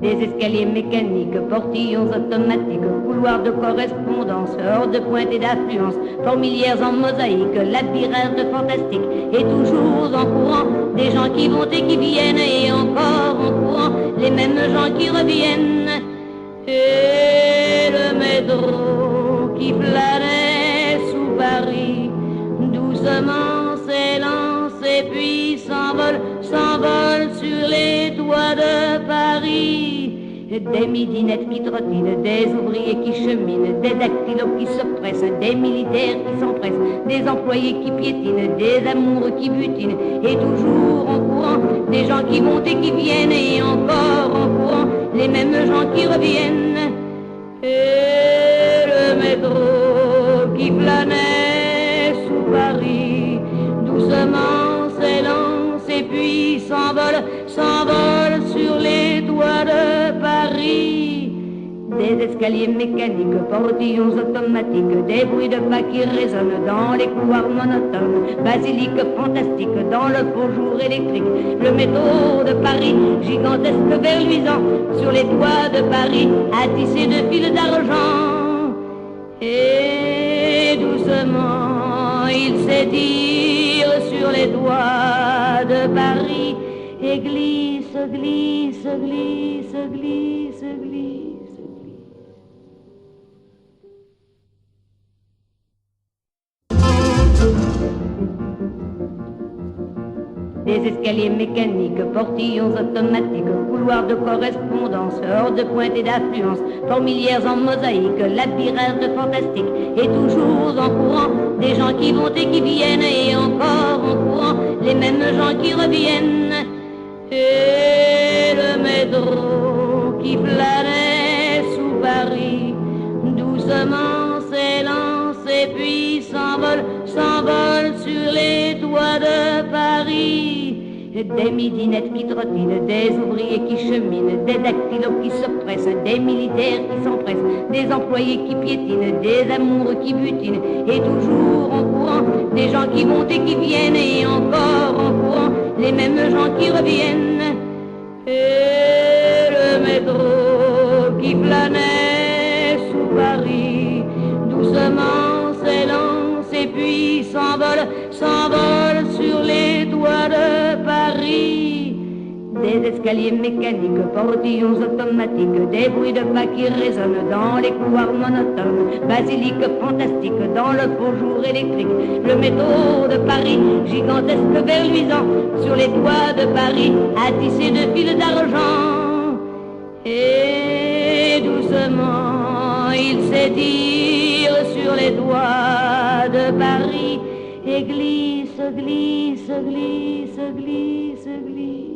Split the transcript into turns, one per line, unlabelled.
Des escaliers mécaniques, portillons automatiques, couloirs de correspondance, heures de pointe et d'affluence, fourmilières en mosaïque, labyrinthe fantastique, et toujours en courant, des gens qui vont et qui viennent, et encore en courant, les mêmes gens qui reviennent. Et le métro qui planait sous Paris, doucement s'élance et puis s'envole sur les toits de Paris. Des midinettes qui trottinent, des ouvriers qui cheminent, des dactylos qui se pressent, des militaires qui s'empressent, des employés qui piétinent, des amoureux qui butinent, et toujours en courant, des gens qui vont et qui viennent, et encore en courant, les mêmes gens qui reviennent. Et le métro qui planait sous Paris, doucement s'élance et puis s'envole sur les toits de Paris. Des escaliers mécaniques, portillons automatiques, des bruits de pas qui résonnent dans les couloirs monotones, basiliques fantastiques dans le beau jour électrique. Le métro de Paris, gigantesque verluisant, sur les toits de Paris, à tisser de fils d'argent. Et doucement, il s'étire sur les toits de Paris et glisse, glisse, glisse, glisse, glisse. Des escaliers mécaniques, portillons automatiques, couloirs de correspondance, heures de pointe et d'affluence, fourmilières en mosaïque, labyrinthe fantastique, et toujours en courant, des gens qui vont et qui viennent, et encore en courant, les mêmes gens qui reviennent. Et le métro qui planait sous Paris, doucement s'élance et puis s'envole sur les toits de Paris. Des midinettes qui trottinent, des ouvriers qui cheminent, des dactylos qui se pressent, des militaires qui s'empressent, des employés qui piétinent, des amoureux qui butinent, et toujours en courant, des gens qui vont et qui viennent, et encore en courant, les mêmes gens qui reviennent. Et le métro qui planait sous Paris, doucement s'élance et puis s'envole sur les toits de Paris. Des escaliers mécaniques, portillons automatiques, des bruits de pas qui résonnent dans les couloirs monotones, basiliques fantastiques dans le beau jour électrique. Le métro de Paris, gigantesque verluisant, sur les toits de Paris, à tisser de fils d'argent. Et doucement, il s'étire sur les toits de Paris et glisse, glisse, glisse, glisse, glisse.